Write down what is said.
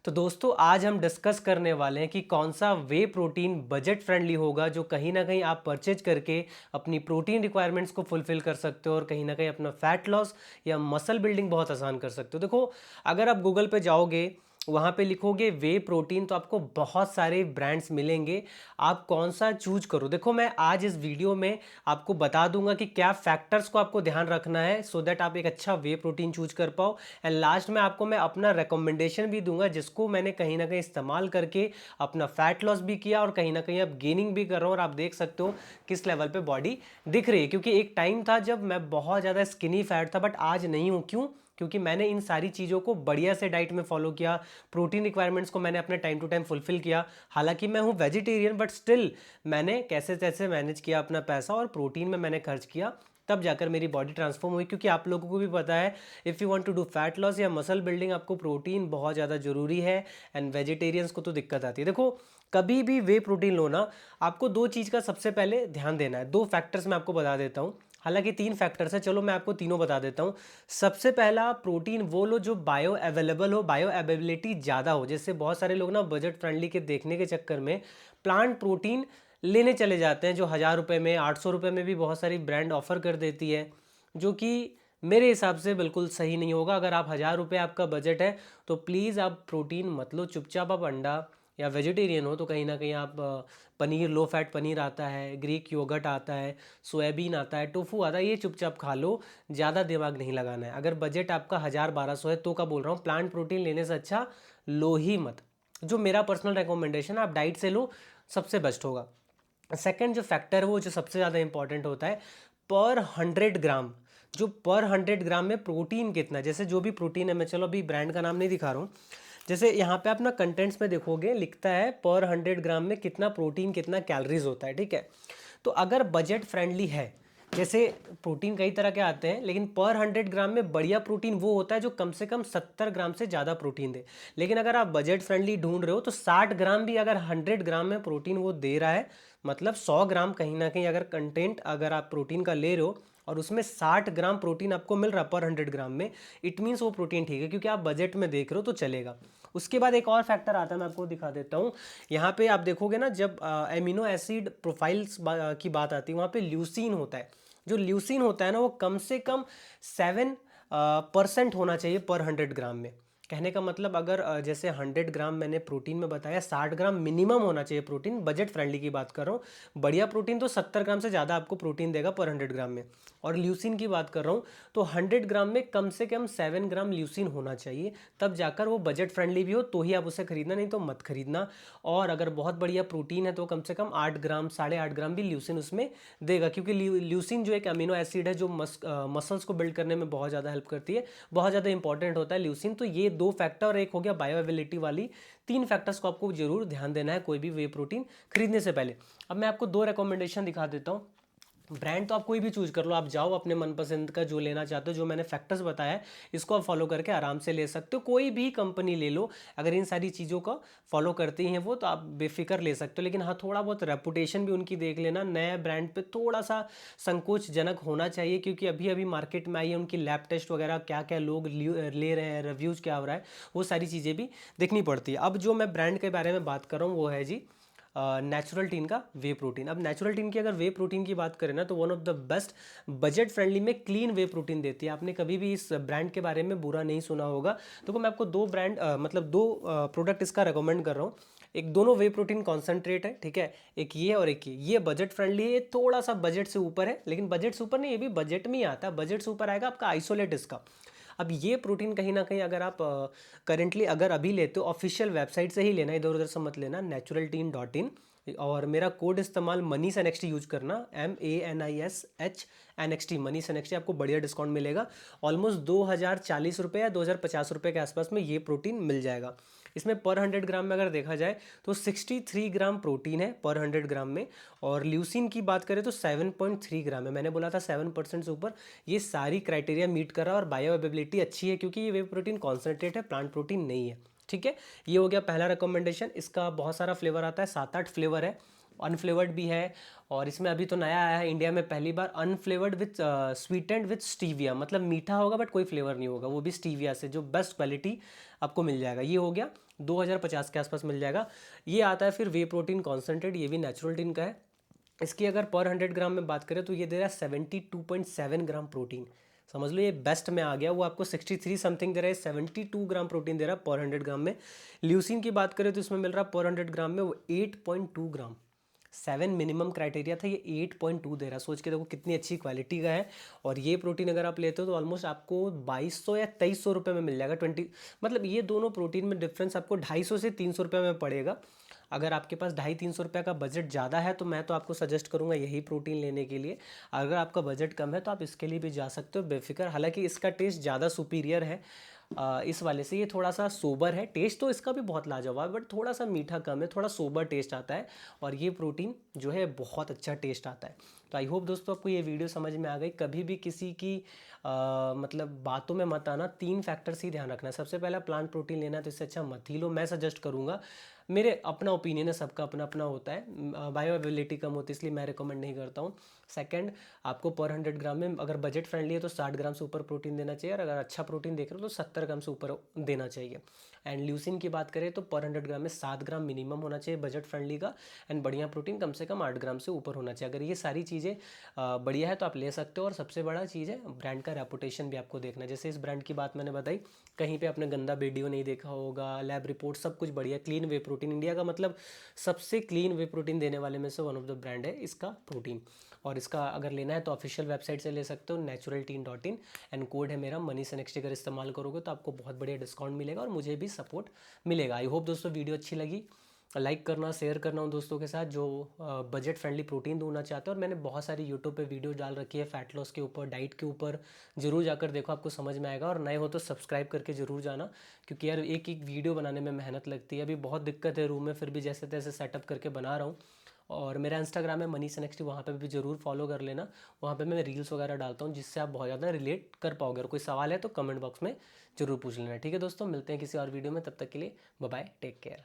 तो दोस्तों आज हम डिस्कस करने वाले हैं कि कौन सा वे प्रोटीन बजट फ्रेंडली होगा जो कहीं ना कहीं आप परचेज करके अपनी प्रोटीन रिक्वायरमेंट्स को फुलफिल कर सकते हो और कहीं ना कहीं अपना फैट लॉस या मसल बिल्डिंग बहुत आसान कर सकते हो। देखो, अगर आप गूगल पे जाओगे, वहाँ पे लिखोगे वे प्रोटीन तो आपको बहुत सारे ब्रांड्स मिलेंगे। आप कौन सा चूज करो। देखो, मैं आज इस वीडियो में आपको बता दूंगा कि क्या फैक्टर्स को आपको ध्यान रखना है सो दैट आप एक अच्छा वे प्रोटीन चूज कर पाओ। एंड लास्ट में आपको मैं अपना रिकमेंडेशन भी दूंगा जिसको मैंने कहीं ना कहीं इस्तेमाल करके अपना फैट लॉस भी किया और कहीं ना कहीं अब गेनिंग भी कर रहा हूँ और आप देख सकते हो किस लेवल पे बॉडी दिख रही है। क्योंकि एक टाइम था जब मैं बहुत ज़्यादा स्किनी फैट था, बट आज नहीं हूँ। क्यों? क्योंकि मैंने इन सारी चीज़ों को बढ़िया से डाइट में फॉलो किया, प्रोटीन रिक्वायरमेंट्स को मैंने अपने टाइम टू टाइम फुलफिल किया। हालांकि मैं हूँ वेजिटेरियन, बट स्टिल मैंने कैसे तैसे मैनेज किया अपना पैसा और प्रोटीन में मैंने खर्च किया, तब जाकर मेरी बॉडी ट्रांसफॉर्म हुई। क्योंकि आप लोगों को भी पता है, if you want to do fat loss या मसल बिल्डिंग, आपको प्रोटीन बहुत ज़्यादा ज़रूरी है। एंड वेजिटेरियंस को तो दिक्कत आती है। देखो, कभी भी वे प्रोटीन लो ना, आपको दो चीज़ का सबसे पहले ध्यान देना है। दो फैक्टर्स मैं आपको बता देता हूँ। हालांकि तीन फैक्टर्स हैं, चलो मैं आपको तीनों बता देता हूँ। सबसे पहला, प्रोटीन वो लो जो बायो अवेलेबल हो, बायो अवेलेबिलिटी ज़्यादा हो। जैसे बहुत सारे लोग ना बजट फ्रेंडली के देखने के चक्कर में प्लांट प्रोटीन लेने चले जाते हैं, जो 1,000 रुपये में, 800 रुपये में भी बहुत सारी ब्रांड ऑफर कर देती है, जो कि मेरे हिसाब से बिल्कुल सही नहीं होगा। अगर आप 1,000 रुपये आपका बजट है तो प्लीज़ आप प्रोटीन मत लो। चुपचाप आप अंडा, या वेजिटेरियन हो तो कहीं ना कहीं आप पनीर, लो फैट पनीर आता है, ग्रीक योगर्ट आता है, सोयाबीन आता है, टोफू आता है, ये चुपचाप खा लो। ज़्यादा दिमाग नहीं लगाना है। अगर बजट आपका 1,000-1,200 है तो का बोल रहा हूँ, प्लांट प्रोटीन लेने से अच्छा लो ही मत। जो मेरा पर्सनल रिकमेंडेशन है, आप डाइट से लो, सबसे बेस्ट होगा। सेकंड जो फैक्टर है वो जो सबसे ज़्यादा इंपॉर्टेंट होता है, पर 100 ग्राम। जो पर 100 ग्राम में प्रोटीन कितना है, जैसे जो भी प्रोटीन है, मैं चलो अभी ब्रांड का नाम नहीं दिखा रहा हूँ। जैसे यहाँ पे आप ना कंटेंट्स में देखोगे, लिखता है पर 100 ग्राम में कितना प्रोटीन, कितना कैलोरीज होता है। ठीक है, तो अगर बजट फ्रेंडली है, जैसे प्रोटीन कई तरह के आते हैं, लेकिन पर 100 ग्राम में बढ़िया प्रोटीन वो होता है जो कम से कम 70 ग्राम से ज़्यादा प्रोटीन दे। लेकिन अगर आप बजट फ्रेंडली ढूंढ रहे हो तो 60 ग्राम भी अगर 100 ग्राम में प्रोटीन वो दे रहा है, मतलब 100 ग्राम कहीं ना कहीं अगर कंटेंट अगर आप प्रोटीन का ले रहे हो और उसमें 60 ग्राम प्रोटीन आपको मिल रहा है पर 100 ग्राम में, इट मीन्स वो प्रोटीन ठीक है, क्योंकि आप बजट में देख रहे हो तो चलेगा। उसके बाद एक और फैक्टर आता है, मैं आपको दिखा देता हूँ। यहाँ पे आप देखोगे ना, जब एमिनो एसिड प्रोफाइल्स की बात आती है, वहाँ पे ल्यूसीन होता है। जो ल्यूसीन होता है ना, वो कम से कम 7% होना चाहिए पर 100 ग्राम में। कहने का मतलब, अगर जैसे 100 ग्राम मैंने प्रोटीन में बताया, 60 ग्राम मिनिमम होना चाहिए प्रोटीन। बजट फ्रेंडली की बात कर रहा हूँ। बढ़िया प्रोटीन तो 70 ग्राम से ज़्यादा आपको प्रोटीन देगा पर 100 ग्राम में। और ल्यूसिन की बात कर रहा हूँ तो 100 ग्राम में कम से कम 7 ग्राम ल्यूसिन होना चाहिए, तब जाकर वो बजट फ्रेंडली भी हो तो ही आप उसे खरीदना, नहीं तो मत खरीदना। और अगर बहुत बढ़िया प्रोटीन है तो कम से कम 8 ग्राम, 8.5 ग्राम भी ल्यूसिन उसमें देगा। क्योंकि ल्यूसिन जो एक अमीनो एसिड है जो मसल्स को बिल्ड करने में बहुत ज़्यादा हेल्प करती है, बहुत ज़्यादा इंपॉर्टेंट होता है ल्यूसिन। तो ये दो फैक्टर, और एक हो गया बायोअवेलेबिलिटी वाली, तीन फैक्टर्स को आपको जरूर ध्यान देना है कोई भी वे प्रोटीन खरीदने से पहले। अब मैं आपको दो रिकमेंडेशन दिखा देता हूँ। ब्रांड तो आप कोई भी चूज कर लो, आप जाओ अपने मनपसंद का जो लेना चाहते हो। जो मैंने फैक्टर्स बताया है इसको आप फॉलो करके आराम से ले सकते हो। कोई भी कंपनी ले लो, अगर इन सारी चीज़ों का फॉलो करती हैं वो, तो आप बेफिक्र ले सकते हो। लेकिन हाँ, थोड़ा बहुत रेपुटेशन भी उनकी देख लेना। नए ब्रांड पे थोड़ा सा संकोचजनक होना चाहिए, क्योंकि अभी अभी मार्केट में आई है, उनकी लैब टेस्ट वगैरह क्या क्या लोग ले रहे हैं, रिव्यूज़ क्या हो रहा है, वो सारी चीज़ें भी देखनी पड़ती है। अब जो मैं ब्रांड के बारे में बात कर रहा हूँ वो है जी नेचुरल टीन का वे प्रोटीन। अब नेचुरल टीन की अगर वे प्रोटीन की बात करें ना, तो one of the best budget friendly में क्लीन वे प्रोटीन देती है। आपने कभी भी इस ब्रांड के बारे में बुरा नहीं सुना होगा। तो मैं आपको दो ब्रांड मतलब दो प्रोडक्ट इसका रिकमेंड कर रहा हूँ। एक, दोनों वे प्रोटीन कॉन्सेंट्रेट है, ठीक है, एक ये और एक ये बजट फ्रेंडली है। ये थोड़ा सा बजट से ऊपर है, लेकिन बजट से ऊपर नहीं, ये भी बजट में ही आता है। बजट से ऊपर आएगा आपका आइसोलेट इसका। अब ये प्रोटीन कहीं ना कहीं अगर आप करेंटली अगर अभी लेते हो, ऑफिशियल वेबसाइट से ही लेना, इधर उधर से मत लेना, naturalteen.in। और मेरा कोड इस्तेमाल मनीष एनएक्सटी यूज करना, MANISH मनीष एनएक्सटी, आपको बढ़िया डिस्काउंट मिलेगा। ऑलमोस्ट 2,040 रुपये या 2,050 रुपये के आसपास में ये प्रोटीन मिल जाएगा। इसमें पर 100 ग्राम में अगर देखा जाए तो 63 ग्राम प्रोटीन है पर 100 ग्राम में। और ल्यूसिन की बात करें तो 7.3 ग्राम है। मैंने बोला था 7% से ऊपर। ये सारी क्राइटेरिया मीट कर रहा है और बायो अवेलेबिलिटी अच्छी है, क्योंकि ये वे प्रोटीन कॉन्सेंट्रेट है, प्लांट प्रोटीन नहीं है। ठीक है, ये हो गया पहला रिकमेंडेशन। इसका बहुत सारा फ्लेवर आता है, 7-8 फ्लेवर है। अनफ्लेवर्ड भी है। और इसमें अभी तो नया आया है इंडिया में पहली बार, unflavoured with sweetened with stevia, मतलब मीठा होगा बट कोई फ्लेवर नहीं होगा, वो भी स्टीविया से, जो बेस्ट क्वालिटी आपको मिल जाएगा। ये हो गया 2050 के आसपास मिल जाएगा। ये आता है फिर वे प्रोटीन कॉन्सेंट्रेट, ये भी नेचुरल टिन का है। इसकी अगर पर 100 ग्राम में बात करें तो ये दे रहा है 72.7 ग्राम प्रोटीन। समझ लो ये बेस्ट में आ गया। वो आपको 63 समथिंग दे रहा है, 72 ग्राम प्रोटीन दे रहा है पर 100 ग्राम में। ल्यूसिन की बात करें तो इसमें मिल रहा है पर 100 ग्राम में वो 8.2 ग्राम। 7 मिनिमम क्राइटेरिया था, ये 8.2 दे रहा है। सोच के देखो कितनी अच्छी क्वालिटी का है। और ये प्रोटीन अगर आप लेते हो तो ऑलमोस्ट आपको 2200 या 2300 रुपये में मिल जाएगा। 20 मतलब ये दोनों प्रोटीन में डिफरेंस आपको 250 से 300 रुपये में पड़ेगा। अगर आपके पास 250-300 रुपये का बजट ज़्यादा है तो मैं तो आपको सजेस्ट करूँगा यही प्रोटीन लेने के लिए। अगर आपका बजट कम है तो आप इसके लिए भी जा सकते हो बेफिक्र। हालांकि इसका टेस्ट ज़्यादा सुपीरियर है इस वाले से। ये थोड़ा सा सोबर है, टेस्ट तो इसका भी बहुत लाजवाब बट थोड़ा सा मीठा कम है, थोड़ा सोबर टेस्ट आता है। और ये प्रोटीन जो है बहुत अच्छा टेस्ट आता है। तो आई होप दोस्तों आपको ये वीडियो समझ में आ गई। कभी भी किसी की मतलब बातों में मत आना। 3 फैक्टर्स ही ध्यान रखना है। सबसे पहला प्लांट प्रोटीन लेना है तो इससे अच्छा मत ही लो, मैं सजेस्ट करूँगा। मेरे अपना ओपिनियन है, सबका अपना अपना होता है। बायोअवेलेबिलिटी कम होती है इसलिए मैं रिकमेंड नहीं करता हूँ। सेकंड, आपको पर 100 ग्राम में अगर बजट फ्रेंडली है तो 60 ग्राम से ऊपर प्रोटीन देना चाहिए, और अगर अच्छा प्रोटीन देख रहे हो तो 70 ग्राम से ऊपर देना चाहिए। एंड ल्यूसिन की बात करें तो पर 100 ग्राम में 7 ग्राम मिनिमम होना चाहिए बजट फ्रेंडली का। एंड बढ़िया प्रोटीन कम से कम 8 ग्राम से ऊपर होना चाहिए। अगर ये सारी चीज़ें बढ़िया है तो आप ले सकते हो। और सबसे बड़ा चीज़ है ब्रांड का रेपुटेशन भी आपको देखना है। जैसे इस ब्रांड की बात मैंने बताई, कहीं पे आपने गंदा वीडियो नहीं देखा होगा, लैब रिपोर्ट सब कुछ बढ़िया। क्लीन वे प्रोटीन, इंडिया का मतलब सबसे क्लीन वे प्रोटीन देने वाले में से वन ऑफ द ब्रांड है इसका प्रोटीन। और इसका अगर लेना है तो ऑफिशियल वेबसाइट से ले सकते हो, naturalteen.in। एंड कोड है मेरा मनी से नेक्स्ट, अगर इस्तेमाल करोगे तो आपको बहुत बढ़िया डिस्काउंट मिलेगा और मुझे भी सपोर्ट मिलेगा। आई होप दोस्तों वीडियो अच्छी लगी। लाइक करना, शेयर करना उन दोस्तों के साथ जो बजट फ्रेंडली प्रोटीन ढूंढना चाहते हैं। और मैंने बहुत सारी यूट्यूब पे वीडियो डाल रखी है फैट लॉस के ऊपर, डाइट के ऊपर। जरूर जाकर देखो, आपको समझ में आएगा। और नए हो तो सब्सक्राइब करके जरूर जाना, क्योंकि यार एक एक वीडियो बनाने में मेहनत लगती है। अभी बहुत दिक्कत है रूम में, फिर भी जैसे तैसे सेटअप करके बना रहा हूँ। और मेरा इंस्टाग्राम है मनी से नेक्स्ट, वहाँ पे भी जरूर फॉलो कर लेना। वहाँ पे मैं रील्स वगैरह डालता हूँ जिससे आप बहुत ज़्यादा रिलेट कर पाओगे। अगर कोई सवाल है तो कमेंट बॉक्स में जरूर पूछ लेना। ठीक है दोस्तों, मिलते हैं किसी और वीडियो में, तब तक के लिए बाय बाय, टेक केयर।